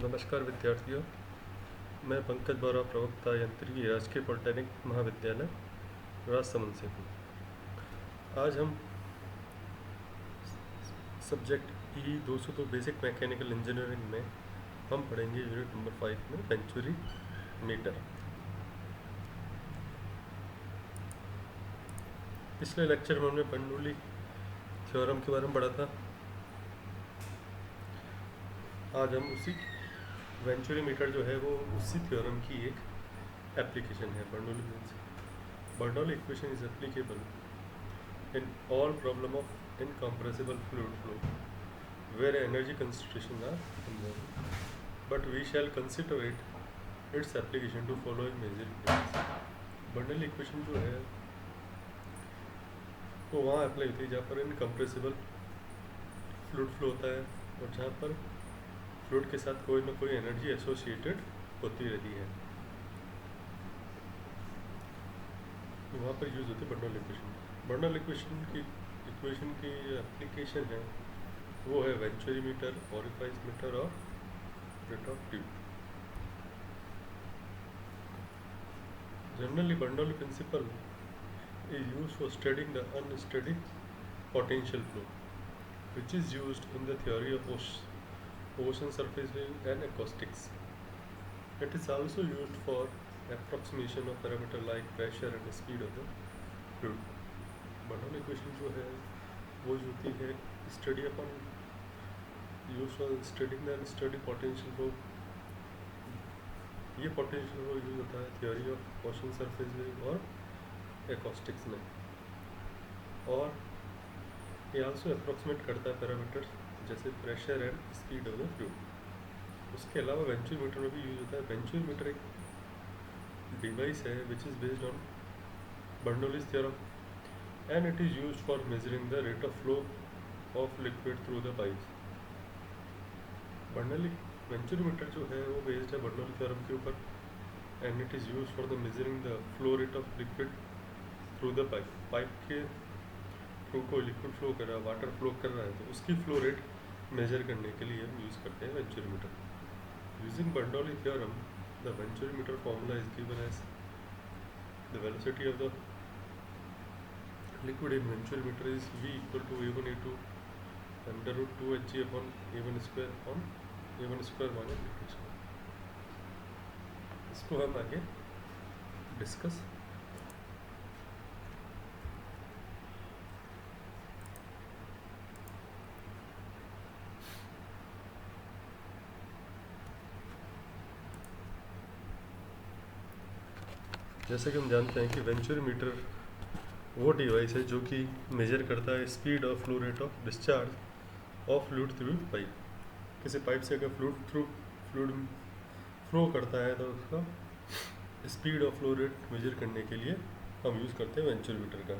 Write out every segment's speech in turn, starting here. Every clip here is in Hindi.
नमस्कार विद्यार्थियों, मैं पंकज बौरा, प्रवक्ता यांत्रिकी, राजकीय पॉलिटेक्निक महाविद्यालय राजसमंद से हूँ। आज हम subject E202 basic mechanical engineering में हम पढ़ेंगे यूनिट नंबर 5 में वेंचुरी मीटर। पिछले लेक्चर में हमने बर्नौली थ्योरम के बारे में पढ़ा था। आज हम उसी वेंचुरी मीटर जो है वो उसी थ्योरम की एक एप्लीकेशन है। Bernoulli equation is applicable in all problem of incompressible fluid flow where energy concentrations are involved, but we shall consider its application to following major cases. Bernoulli equation जो है वो वहाँ अप्लाई होती है जहाँ पर इनकम्प्रेसिबल फ्लूइड फ्लो होता है और जहाँ पर फ्लूइड के साथ कोई ना कोई एनर्जी एसोसिएटेड होती रहती है, वहाँ पर यूज़ होती है बर्नौली इक्वेशन। बर्नौली इक्वेशन की एप्लीकेशन है वो है वेंचुरी मीटर, ओरिफाइस मीटर और rate of tube. Generally Bernoulli principle is used for studying the unsteady potential flow, which is used in the theory of ocean surface wave and acoustics. It is also used for approximation of parameter like pressure and speed of the fluid. Bernoulli equation जो है वो होती है study upon use for studying the unsteady potential flow. ये पोटेंशियल फ्लो यूज होता है theory of ocean surface wave और एकॉस्टिक्स में, और ये आल्सो अप्रॉक्सीमेट करता है पैरामीटर जैसे pressure and speed of the fluid. उसके अलावा वेंचुरी मीटर में भी यूज होता है। वेंचुरी मीटर एक डिवाइस है which is based on Bernoulli's theorem and it is used for measuring the rate of flow of liquid through the pipes. Bernoulli venturi meter जो है वो बेस्ड है बर्नौली थ्योरम के ऊपर, and it is used for the measuring the flow rate of liquid through the pipe. Pipe के थ्रू कोई लिक्विड फ्लो कर रहा है, वाटर फ्लो कर रहा है, तो उसकी फ्लो रेट मेजर करने के लिए हम यूज़ करते हैं venturi meter. Using Bernoulli theorem the venturi meter formula is given as the velocity of the liquid in Venturi meter is V equal to A1 A2 under root 2 Hg upon A1 square on A1 square minus A2 square। इसको हम आगे डिस्कस जैसे कि हम जानते हैं कि वेंचुरी मीटर वो डिवाइस है जो कि मेजर करता है स्पीड और flow rate of discharge of fluid through pipe. किसी पाइप से अगर फ्लूइड फ्लो करता है तो उसका स्पीड और फ्लो रेट मेजर करने के लिए हम यूज़ करते हैं वेंचुरी मीटर का।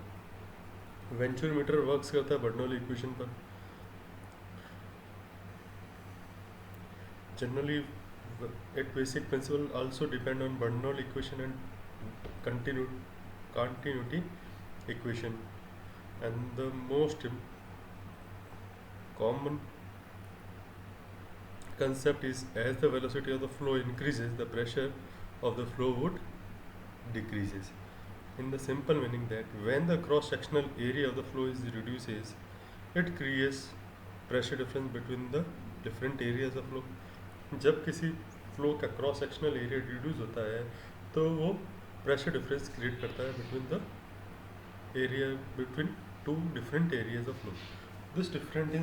वेंचुरी मीटर वर्क्स करता है बर्नौली इक्वेशन पर। Generally it basic principle also depend on Bernoulli equation and continuity equation, and the most common concept is as the velocity of the flow increases, the pressure of the flow would decreases, in the simple meaning that when the cross sectional area of the flow is reduces, it creates pressure difference between the different areas of flow। जब किसी फ्लो का क्रॉस सेक्शनल एरिया रिड्यूस होता है तो वो प्रेशर डिफरेंस क्रिएट करता है between two different areas of flow. This difference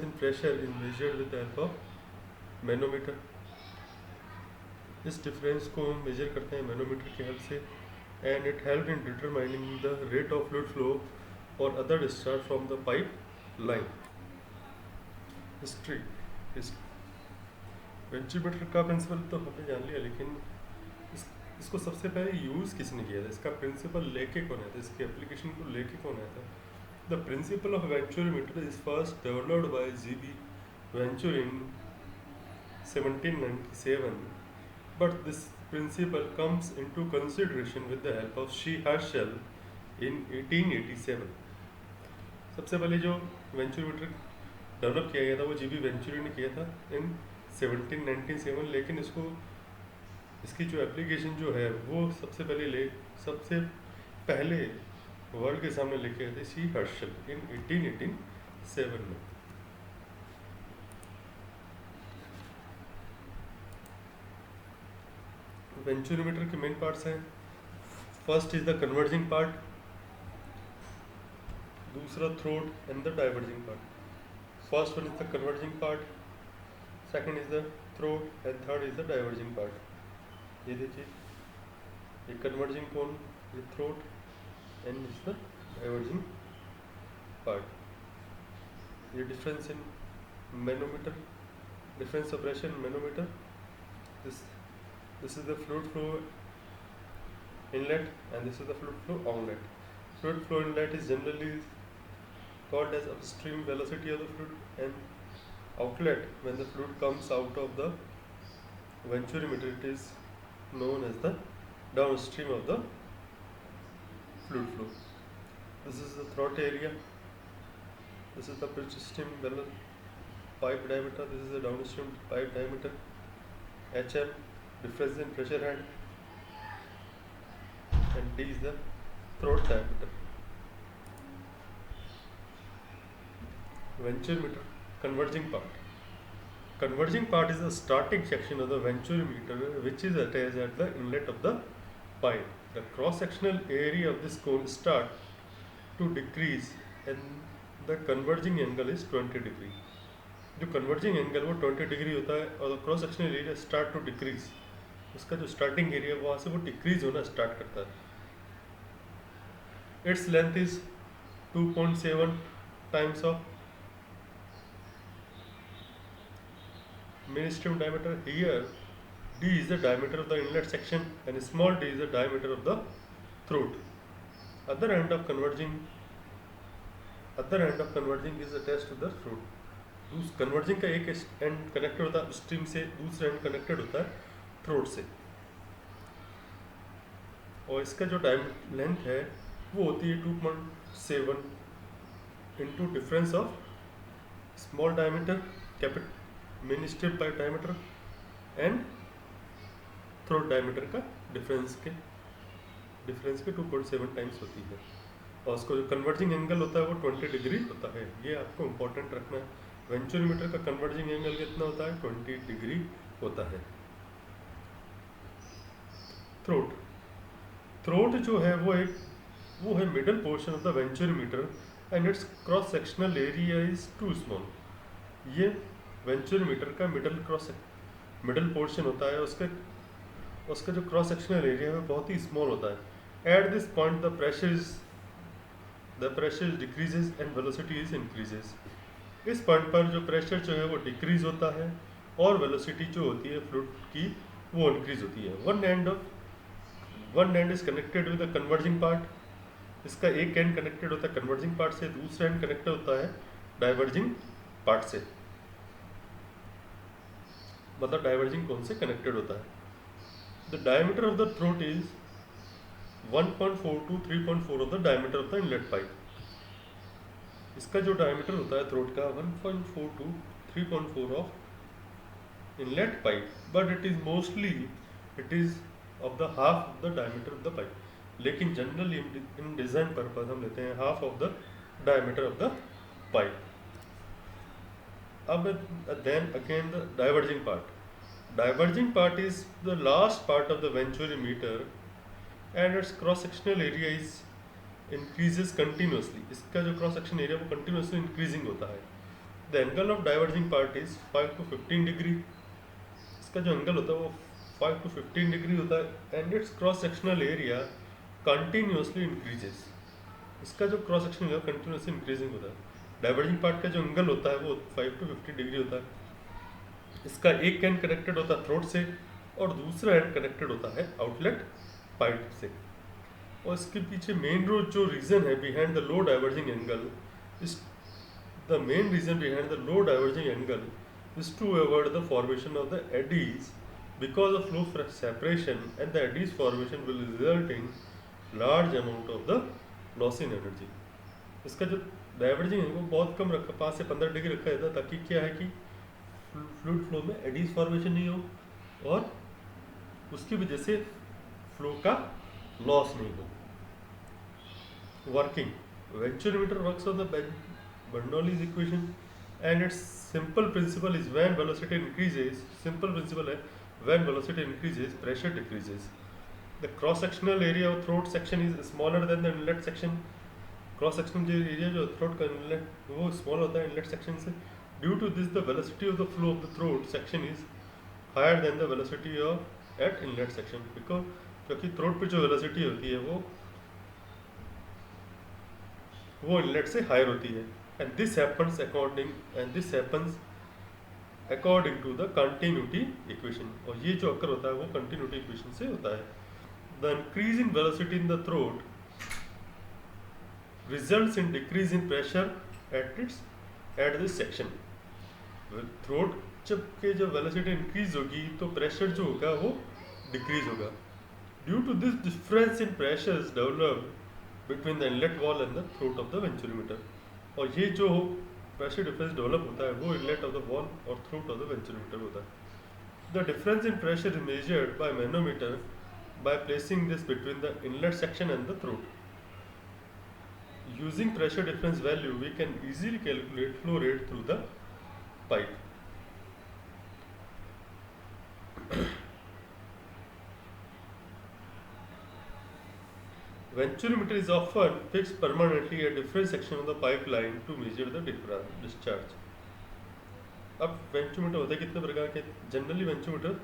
in pressure is measured with the help of manometer. इस डिफरेंस को हम मेजर करते हैं मैनोमीटर की हेल्प से, and it help in determining the rate of fluid flow और other discharge from the pipe line. History venturi meter का प्रिंसिपल तो हमने जान लिया, लेकिन इसको सबसे पहले यूज़ किसने किया था, इसका प्रिंसिपल लेके कौन आया था, इसके एप्लीकेशन को लेके कौन आया था। The principle of venturi meter is first developed by G.B. Venturi in 1797, but this principle comes into consideration with the help of C. Herschel in 1887। सबसे पहले जो वेंचुरी मीटर डेवलप किया गया था वो जीबी वेंचुरी ने किया था इन 1797, लेकिन इसकी जो एप्लीकेशन जो है वो सबसे पहले वर्ल्ड के सामने लेके आए थे सी हर्शल इन 1887 में। वेंचुरीमीटर के मेन पार्ट्स हैं, first is the converging part, दूसरा throat and the diverging part. First one is the converging part, second is the throat and third is the diverging part. ये देखिए, ये कन्वर्जिंग कोन, ये throat and is the diverging part. ये difference in manometer, difference of pressure in manometer. This is the fluid flow inlet and this is the fluid flow outlet. Fluid flow inlet is generally called as upstream velocity of the fluid, and outlet, when the fluid comes out of the venturimeter, it is known as the downstream of the fluid flow. This is the throat area, this is the upstream pipe diameter, this is the downstream pipe diameter, HM, difference in pressure head, and D is the throat diameter. Venturimeter, converging part. Converging part is the starting section of the venturimeter which is attached at the inlet of the pipe. The cross-sectional area of this cone start to decrease and the converging angle is 20 degree. जो कन्वर्जिंग एंगल वो 20 डिग्री होता है और cross sectional area start to decrease, उसका जो स्टार्टिंग एरिया वहाँ से वो डिक्रीज होना स्टार्ट करता है। Its length is 2.7 times of main stream diameter. Here D is the diameter of the inlet section and small d is the diameter of the throat. Other end of converging is attached to the throat. उस कन्वर्जिंग का एक एंड कनेक्टेड होता है स्ट्रीम से, दूसरा एंड कनेक्टेड होता है थ्रोट से, और इसका जो लेंथ है वो होती है 2.7 into difference of small diameter main stream pipe diameter and throat diameter का डिफरेंस के 2.7 टाइम्स होती है, और उसको जो कन्वर्जिंग एंगल होता है वो 20 डिग्री होता है। ये आपको इम्पोर्टेंट रखना है। वेंचुरीमीटर का कन्वर्जिंग एंगल कितना होता है? 20 डिग्री होता है। थ्रोट जो है वो है middle portion of the venturimeter and its cross sectional area is too small. ये वेंचुरीमीटर का मिडल पोर्शन होता है, उसका जो क्रॉस सेक्शनल एरिया है बहुत ही स्मॉल होता है। At this point the pressure decreases and velocity is increases. इस पॉइंट पर जो प्रेशर जो है वो डिक्रीज होता है और वेलोसिटी जो होती है फ्लूइड की वो इंक्रीज होती है। One and is connected with the converging part, इसका एक एंड कनेक्टेड होता है कन्वर्जिंग पार्ट से, दूसरा एंड कनेक्टेड होता है डाइवर्जिंग पार्ट से, मतलब डाइवर्जिंग कोन से कनेक्टेड होता है। The diameter of the throat is 1.4 to 3.4 of the diameter of the inlet pipe. इसका जो डायमीटर होता है थ्रोट का 1.4 to 3.4 of inlet pipe, but it is of the half of the diameter of the pipe. लेकिन जनरली इन डिजाइन पर्पज हम लेते हैं half of the diameter of the pipe. अब then again the diverging part. Diverging part is the last part of the venturimeter and its cross sectional area is increases continuously. इसका जो cross section area वो continuously increasing होता है। The angle of diverging part is 5 to 15 degree। इसका जो angle होता है वो 5 to 15 degree होता है and its cross sectional area continuously increases। इसका जो cross sectional area continuously increasing होता है। Diverging part का जो angle होता है वो 5 to 15 degree होता है। इसका एक एंड कनेक्टेड होता है थ्रोट से और दूसरा एंड कनेक्टेड होता है आउटलेट पाइप से। और इसके पीछे मेन जो रीज़न है behind the low diverging angle is to avoid the formation of the eddies because of flow separation and the eddies formation will result in large amount of the loss in energy. इसका जो डाइवर्जिंग वो बहुत कम रखा, 5 से 15 डिग्री रखा जाता है, ताकि क्या है कि फ्लूइड फ्लो में एडीज फॉर्मेशन नहीं हो और उसकी वजह से फ्लो का लॉस नहीं हो. Working. Venturimeter works on the Bernoulli's equation, and its simple principle is when velocity increases, simple principle है, when velocity increases, pressure decreases. The cross-sectional area of throat section is smaller than the inlet section. Cross-sectional area जो throat का inlet वो small होता है inlet section से. Due to this, the velocity of the flow of the throat section is higher than the velocity of at inlet section. Because क्योंकि throat पे जो velocity होती है वो इनलेट से हायर होती है. And this happens according to the continuity equation. और ये जो अकर होता है वो कंटिन्यूटी इक्वेशन से होता है. The increase in velocity in the throat results in decrease in pressure at this section. Throat जब वेलोसिटी इंक्रीज होगी तो प्रेशर जो होगा वो डिक्रीज होगा. Due to this difference in pressures developed between the inlet wall and the throat of the venturimeter. और ये जो प्रेशर डिफरेंस डेवलप होता है वो इनलेट ऑफ द वॉल और थ्रोट ऑफ द वेंचुरीमीटर होता है. The difference in pressure is measured by manometer by placing this between the inlet section and the throat. Using pressure difference value, we can easily calculate flow rate through the pipe. Venturimeter is often fixed permanently at different section of the pipeline to measure the discharge. अब वेंचुमीटर होता है कितने प्रकार के. जनरली वेंचुमीटर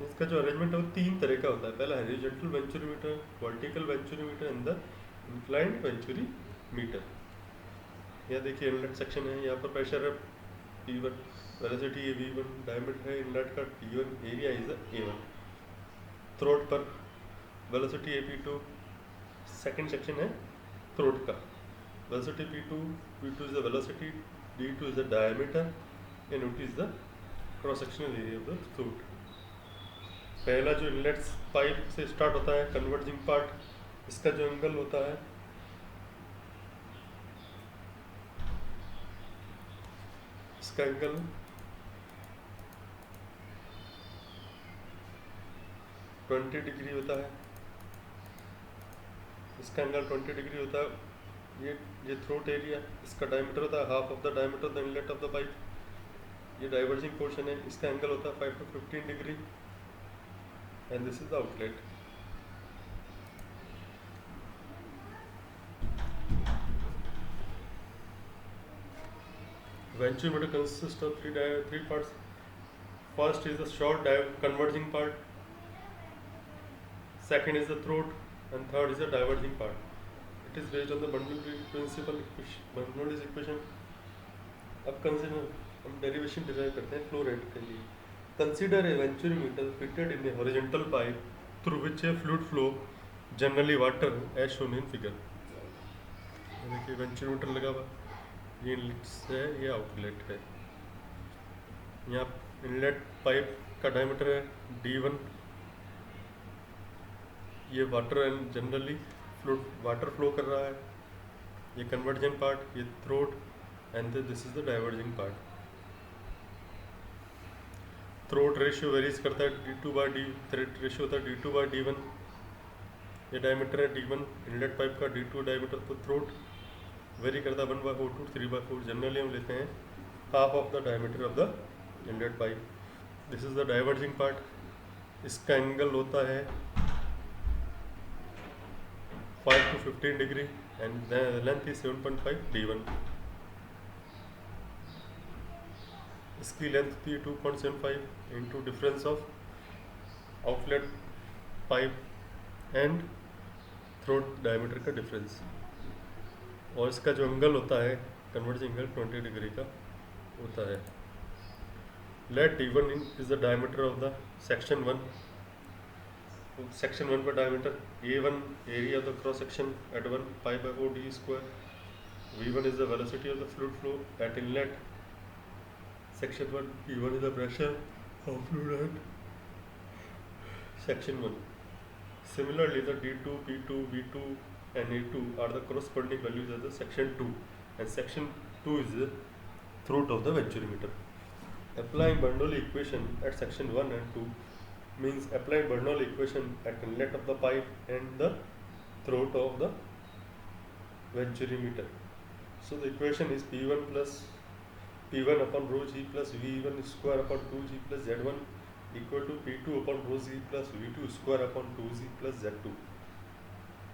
इसका जो अरेंजमेंट है वो 3 तरह का होता है. पहला horizontal venturimeter, vertical venturimeter and the inclined venturimeter. यहाँ देखिए इनलेट सेक्शन है, यहाँ पर प्रेशर है P1, वेलोसिटी है V1, डायमीटर है इनलेट का T1, area is A1. Throat पर वेलोसिटी है P2, सेकेंड सेक्शन है थ्रोट का, velocity P2 is the velocity, D2 is the diameter and UT is the cross sectional area of the throat. पहला जो इनलेट पाइप से स्टार्ट होता है कन्वर्जिंग पार्ट, इसका जो एंगल होता है इसका एंगल 20 डिग्री होता है. इसका एंगल 20 डिग्री होता है. ये थ्रोट एरिया, इसका डायमीटर होता है half of the diameter of the inlet of the pipe. ये डाइवर्जिंग पोर्शन है, इसका एंगल होता है 5 to 15 degree and this is the outlet. Venturimeter consists of three parts. First is the short converging part, second is the throat, and third is the diverging part. It is based on the Bernoulli's principle, Bernoulli's equation. अब consider हम derivation derive करते हैं flow rate के लिए. Consider a venturimeter fitted in a horizontal pipe through which a fluid flow, generally water, as shown in figure. देखिए वेंचुरीमीटर लगा हुआ, ये इनलेट है, ये आउटलेट है. यहाँ इनलेट पाइप का डायमीटर है D1, ये water and generally water flow कर रहा है. ये कन्वर्जन पार्ट, ये throat and this is the diverging part. Throat ratio varies करता है D2/D, थ्रोट रेशियो होता है D2/D1. ये डायमीटर है D1 इनलेट पाइप का, D2 डायमीटर. तो थ्रोट वेरी करता है 1/4 to 3/4. जनरली हम लेते हैं half of the diameter of the inlet pipe. This is the diverging part. इसका एंगल होता है 5 to 15 degree and the length is 7.5 D1. इसकी लेंथ होती है 2.75 into difference of outlet pipe and throat diameter का difference. और इसका जो एंगल होता है कन्वर्जिंग एंगल 20 डिग्री का होता है. Let D1 is the diameter of the section 1. Section 1 का diameter A1 area of the cross section at 1 pi/4 d square. V1 is the velocity of the fluid flow at inlet section 1. P1 is the pressure of fluid at section 1. Similarly, the D2, P2, V2 and A2 are the corresponding values of the section 2 and section 2 is the throat of the venturimeter. Applying Bernoulli equation at section 1 and 2 means applying Bernoulli equation at inlet of the pipe and the throat of the venturimeter. So the equation is P1 plus P1 upon rho g plus V1 square upon 2g plus Z1 equal to P2 upon rho z plus V2 square upon 2z plus Z2.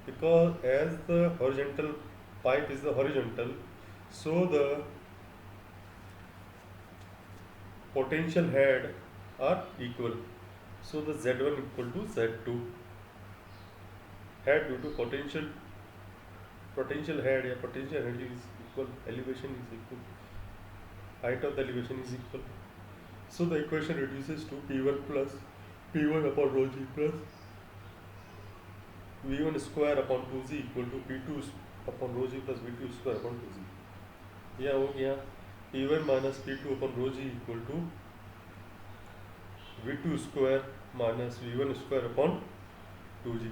Because as the horizontal pipe is the horizontal, so the potential head are equal. So the Z1 equal to Z2. Head due to potential head या potential energy is equal, elevation is equal, height of the elevation is equal. So the equation reduces to P1 plus P1 upon rho g plus V1 square upon 2z equal to P2 upon rho g plus V2 square upon 2z. यह हो गया P1 minus P2 upon rho g equal to V2 square minus V1 square upon 2g.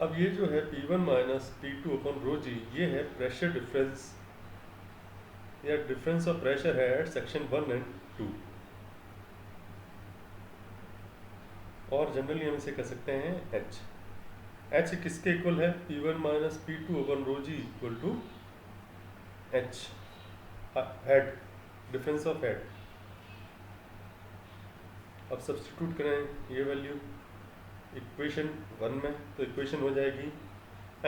अब ये जो है P1 minus P2 upon rho जी, ये है प्रेशर डिफरेंस या डिफरेंस ऑफ प्रेशर है एट सेक्शन 1 एंड 2, और जनरली हम इसे कह सकते हैं H. H किसके इक्वल है? P1 minus P2 upon rho g equal to H head, difference of head. अब सब्स्टिट्यूट करें ये वैल्यू इक्वेशन 1 में, तो इक्वेशन हो जाएगी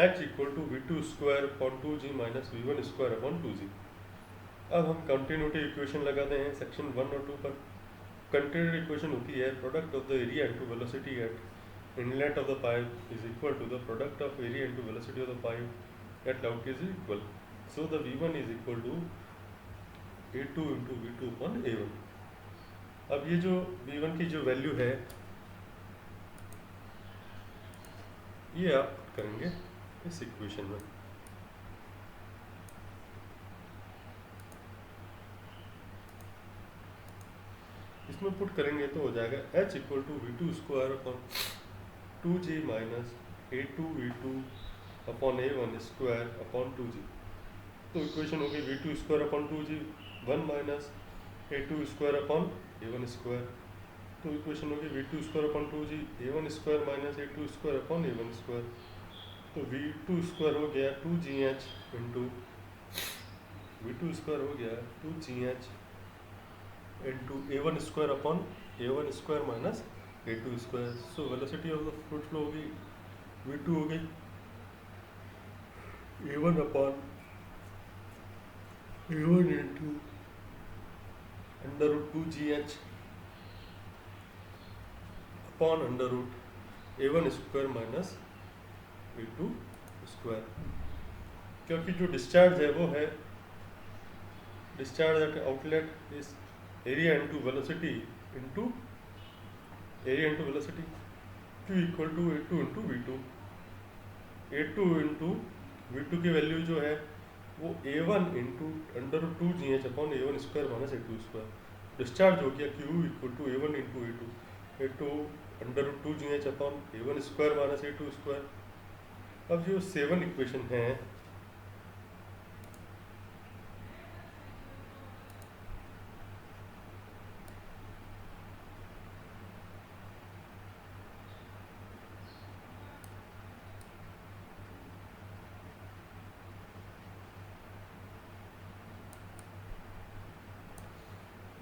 H equal to V2 square upon 2g minus V1 square upon 2g. अब हम कंटिन्यूटी इक्वेशन लगाते हैं सेक्शन 1 और 2 पर. कंटिन्यूटी इक्वेशन होती है product of the area into velocity at inlet of the pipe is equal to the product of area into velocity of the pipe at out is equal. So the V1 is equal to A2 into V2 upon A1. अब ये जो V1 की जो वैल्यू है ये आप करेंगे इस इक्वेशन में. इसमें पुट करेंगे तो हो जाएगा H equal to V2 square upon 2g minus A2 V2 upon A1 square upon 2g. तो इक्वेशन होगी V2 square upon 2g 1 minus A2 square upon A1 square. तो इक्वेशन होगी V2 square upon 2g A1 square minus A2 square upon A1 square. तो V2 स्क्वायर हो गया 2gh इंटू V2 स्क्वायर हो गया 2gh into A1 square upon A1 square minus A2 square. So velocity of the fluid flow होगी V2 हो गई A1 upon A1 into under root 2gh upon under root A1 square minus A2 square. क्योंकि जो डिस्चार्ज है वो है discharge at outlet is area into velocity into area into velocity. Q equal to A2 into V2. A2 into V2 की वैल्यू जो है वो A1 into under root 2gh upon A1 square minus A2 square. Discharge हो गया Q equal to A1 into A2 under root 2gh upon A1 square minus A2 square. अब जो 7 इक्वेशन है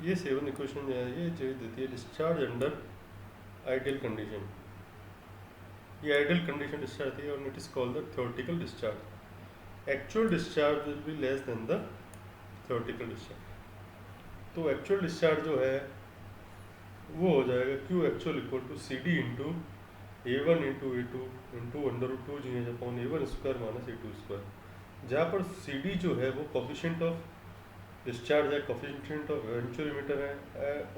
ये 7 इक्वेशन जो है ये चीज़ देती है डिस्चार्ज अंडर आइडियल कंडीशन. ये आइडियल कंडीशन डिस्चार्ज थी और it is called the theoretical discharge. Actual discharge will be less than the theoretical discharge. तो एक्चुअल डिस्चार्ज जो है वो हो जाएगा Q actual equal to CD into A1 into A2 into under root 2gh upon A1 square minus A2 square. जहाँ पर CD जो है वो कोफिशिएंट ऑफ डिस्चार्ज है, कोफिशिएंट ऑफ वेंचुरीमीटर है,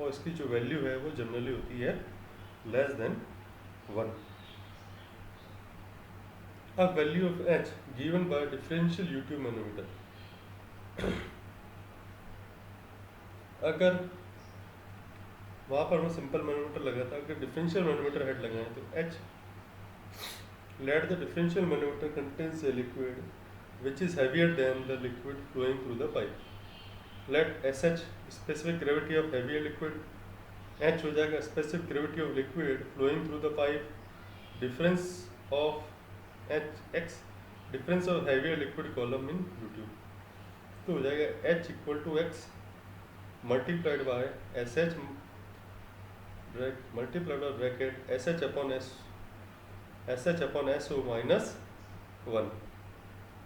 और इसकी जो वैल्यू है वो जनरली होती है लेस देन 1. अब value of H given by differential U-tube manometer. अगर वहाँ पर मैं सिंपल मैनोमीटर लगा था, अगर डिफरेंशियल मैनोमीटर हेड लगाएं तो H let the differential manometer contains a liquid which is heavier than the liquid flowing through the pipe. Let SH specific gravity of heavier liquid, H हो जाएगा specific gravity of liquid flowing through the pipe, difference of Hx, difference of heavier liquid column in U tube. तो हो जाएगा H equal to X multiplied by SH multiplied by bracket SH upon SO minus 1.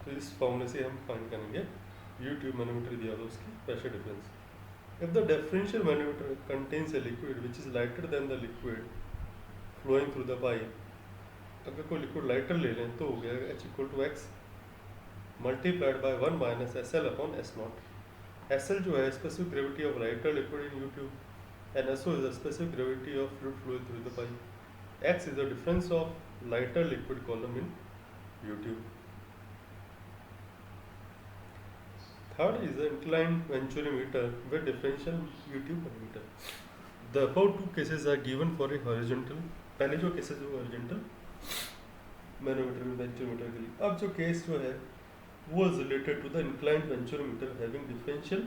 तो इस फॉर्मूले से हम फाइंड करेंगे U tube मैनोमीटर दिया हुआ उसकी pressure difference. If the differential manometer contains a liquid which is lighter than the liquid flowing through the pipe, अगर कोई लिक्विड लाइटर ले लें तो हो गया H equal to X multiplied by 1 minus SL upon S naught. SL जो है specific gravity of lighter liquid in U tube and SO is the specific gravity of fluid flowing through the pipe. X is the difference of lighter liquid column in U tube. Third is the inclined venturimeter with differential U tube manometer. The above two cases are given for a horizontal. पहले जो केसेस वो horizontal मैनोमीटर में वेंचुरोमीटर के लिए. अब जो केस जो है वो is related to the inclined venturimeter having differential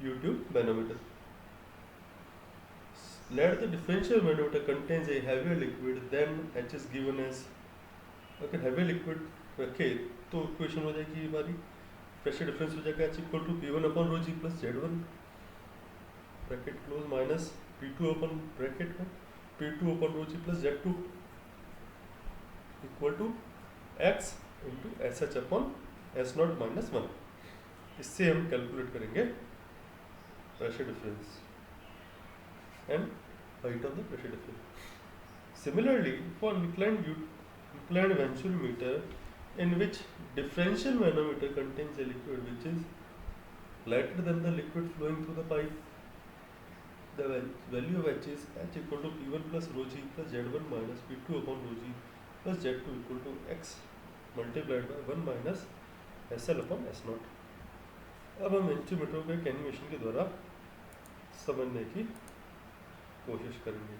U tube manometer. Let the differential manometer contains a heavier liquid, then H is given as. अगर heavy liquid रखे तो इक्वेशन हो जाएगी हमारी प्रेशर डिफरेंस हो जाएगा H equal to P1 upon rho g plus Z1 bracket close minus P2 upon bracket में P2 upon rho g plus Z2 equal to X into SH upon S nought minus 1. इससे हम कैलकुलेट करेंगे pressure difference and height of the pressure difference. Similarly, for inclined venturimeter in which differential manometer contains a liquid which is lighter than the liquid flowing through the pipe, the value of H is H equal to P1 plus rho g plus Z1 minus P2 upon rho g plus Z2 equal to X multiplied by 1 minus SL upon S naught. अब हम वेंचुरोमीटर को एक एनिमेशन के द्वारा समझने की कोशिश करेंगे.